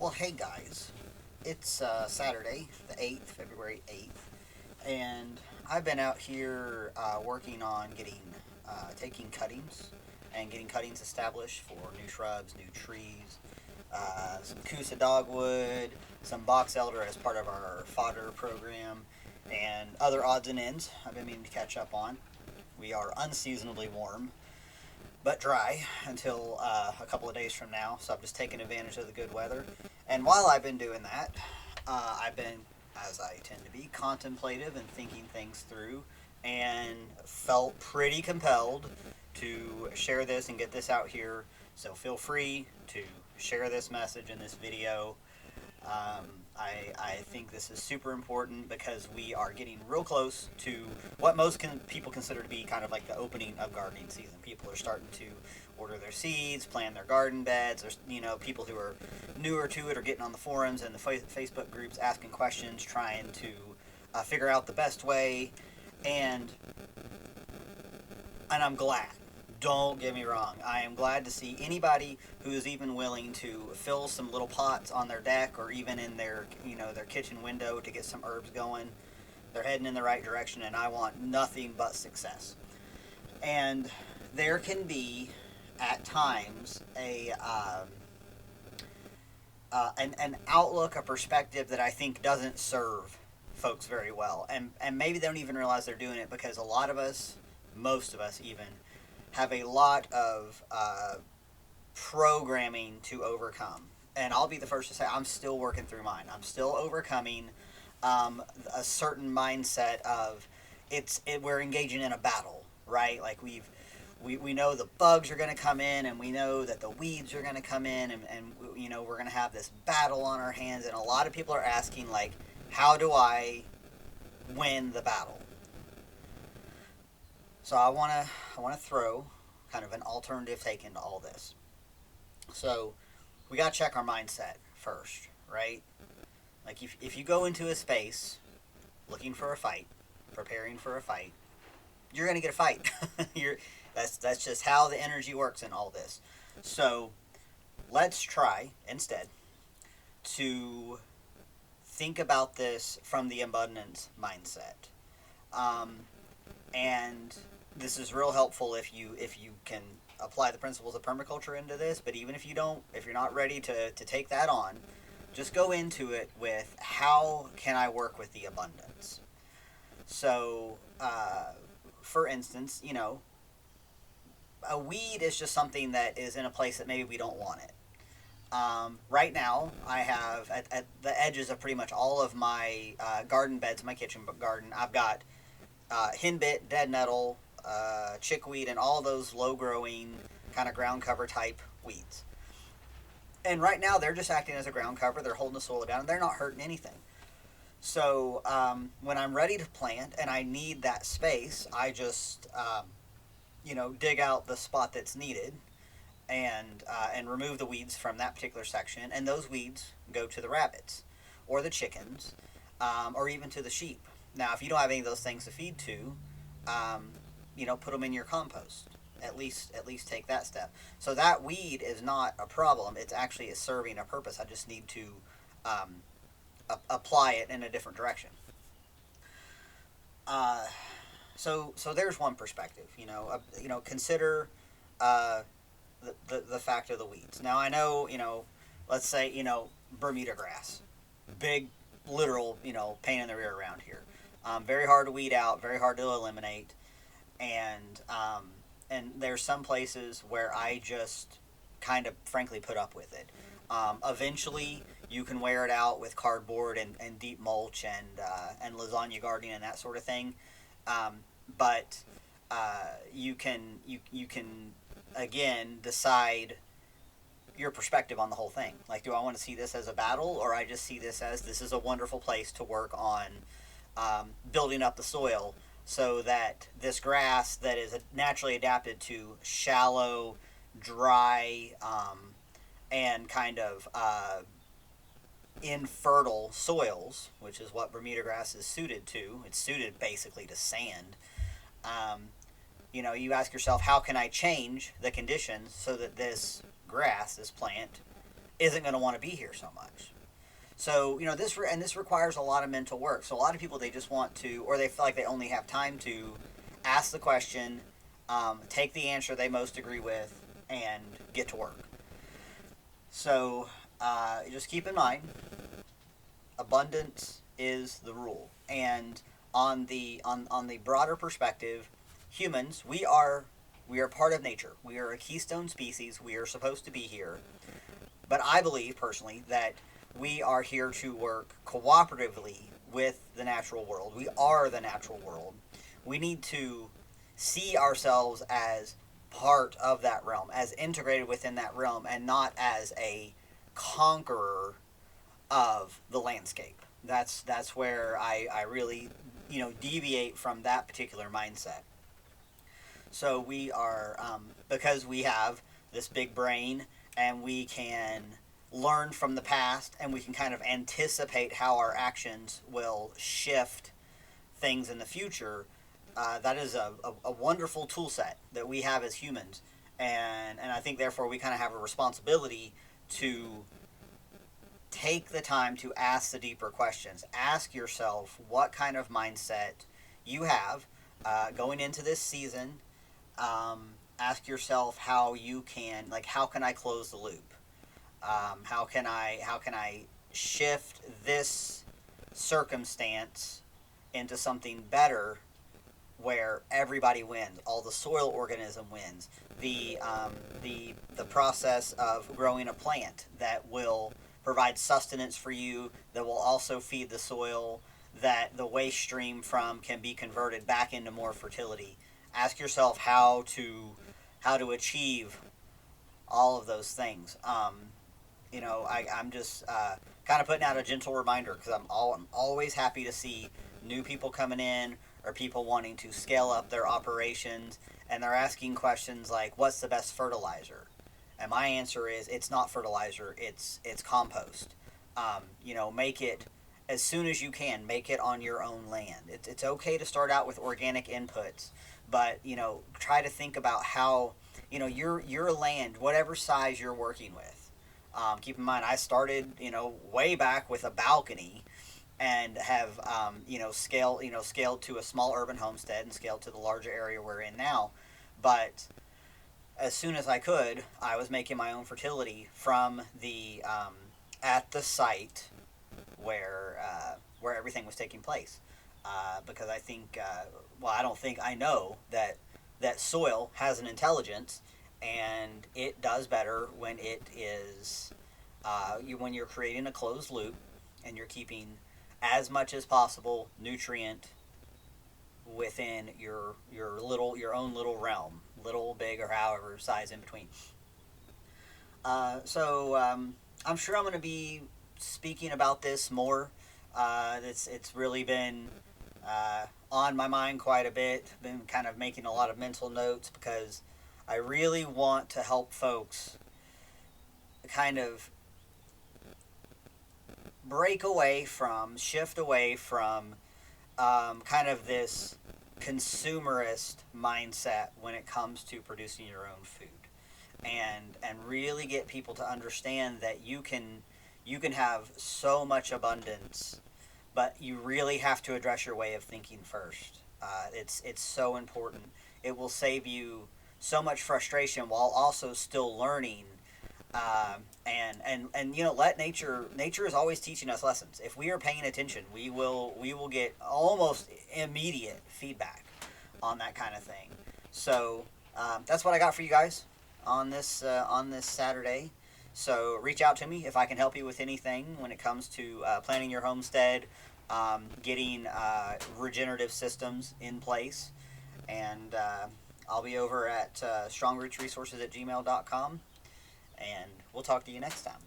Well, hey guys, it's Saturday, the 8th, February 8th, and I've been out here working on taking cuttings and getting cuttings established for new shrubs, new trees, some Coosa dogwood, some box elder as part of our fodder program, and other odds and ends I've been meaning to catch up on. We are unseasonably warm, but dry until a couple of days from now. So I've just taken advantage of the good weather. And while I've been doing that, I've been, as I tend to be, contemplative and thinking things through, and felt pretty compelled to share this and get this out here. So feel free to share this message in this video. I think this is super important because we are getting real close to what people consider to be kind of like the opening of gardening season. People are starting to order their seeds, plan their garden beds. There's people who are newer to it are getting on the forums and the Facebook groups asking questions, trying to figure out the best way, and I'm glad. Don't get me wrong. I am glad to see anybody who is even willing to fill some little pots on their deck or even in their kitchen window to get some herbs going. They're heading in the right direction, and I want nothing but success. And there can be, at times, an outlook, a perspective that I think doesn't serve folks very well, and maybe they don't even realize they're doing it because a lot of us, most of us even, have a lot of programming to overcome. And I'll be the first to say I'm still working through mine. I'm still overcoming a certain mindset of we're engaging in a battle, right? Like we know the bugs are going to come in, and we know that the weeds are going to come in, and we're going to have this battle on our hands. And a lot of people are asking, like, how do I win the battle? So I want to throw kind of an alternative take into all this. So we got to check our mindset first, right? Like if you go into a space looking for a fight, preparing for a fight, you're going to get a fight. That's just how the energy works in all this. So let's try instead to think about this from the abundance mindset. And this is real helpful if you can apply the principles of permaculture into this. But even if you're not ready to take that on, just go into it with how can I work with the abundance. So, for instance, a weed is just something that is in a place that maybe we don't want it. Right now, I have at the edges of pretty much all of my garden beds, my kitchen garden, I've got henbit, dead nettle, chickweed, and all those low-growing kind of ground cover type weeds. And right now, they're just acting as a ground cover. They're holding the soil down, and they're not hurting anything. So when I'm ready to plant and I need that space, I just dig out the spot that's needed and remove the weeds from that particular section. And those weeds go to the rabbits or the chickens or even to the sheep. Now, if you don't have any of those things to feed to, put them in your compost. At least take that step. So that weed is not a problem. It's actually serving a purpose. I just need to apply it in a different direction. So there's one perspective. Consider the fact of the weeds. Now I know let's say Bermuda grass, big literal pain in the rear around here. Very hard to weed out, very hard to eliminate, and there's some places where I just kind of frankly put up with it. Eventually, you can wear it out with cardboard and deep mulch and lasagna gardening and that sort of thing, but you can again decide your perspective on the whole thing. Like, do I want to see this as a battle, or I just see this is a wonderful place to work on building up the soil so that this grass that is naturally adapted to shallow, dry, and kind of infertile soils, which is what Bermuda grass is suited to. It's suited basically to sand. You ask yourself, how can I change the conditions so that this grass, this plant, isn't going to want to be here so much. So, this requires a lot of mental work. So a lot of people, they just want to, or they feel like they only have time to ask the question, take the answer they most agree with, and get to work. So just keep in mind, abundance is the rule. And on the broader perspective, humans, we are part of nature. We are a keystone species. We are supposed to be here. But I believe personally that we are here to work cooperatively with the natural world. We are the natural world. We need to see ourselves as part of that realm, as integrated within that realm, and not as a conqueror of the landscape. That's where I really deviate from that particular mindset. So we are, because we have this big brain, and we can learn from the past, and we can kind of anticipate how our actions will shift things in the future. That is a wonderful tool set that we have as humans, and I think therefore we kind of have a responsibility to take the time to ask the deeper questions. Ask yourself what kind of mindset you have going into this season. Ask yourself how you can, how can I close the loop? How can I shift this circumstance into something better, where everybody wins, all the soil organism wins, the process of growing a plant that will provide sustenance for you, that will also feed the soil, that the waste stream from can be converted back into more fertility. Ask yourself how to achieve all of those things. I'm just kind of putting out a gentle reminder, because I'm always happy to see new people coming in, or people wanting to scale up their operations, and they're asking questions like, what's the best fertilizer? And my answer is, it's not fertilizer, it's compost. Make it as soon as you can. Make it on your own land. It's okay to start out with organic inputs, but try to think about how your land, whatever size you're working with. Keep in mind, I started way back with a balcony, and have scaled to a small urban homestead, and scaled to the larger area we're in now. But as soon as I could, I was making my own fertility from the at the site where everything was taking place. Because I think, I know that soil has an intelligence, and it does better when it is when you're creating a closed loop, and you're keeping as much as possible nutrient within your own little realm, little, big, or however size in between. I'm sure I'm going to be speaking about this more. It's really been on my mind quite a bit. Been kind of making a lot of mental notes, because I really want to help folks kind of shift away from kind of this consumerist mindset when it comes to producing your own food, and really get people to understand that you can have so much abundance, but you really have to address your way of thinking first. It's so important. It will save you so much frustration while also still learning. Let nature is always teaching us lessons. If we are paying attention, we will get almost immediate feedback on that kind of thing. So that's what I got for you guys on this Saturday. So reach out to me if I can help you with anything when it comes to planning your homestead, getting regenerative systems in place, and I'll be over at strongrootsresources@gmail.com, and we'll talk to you next time.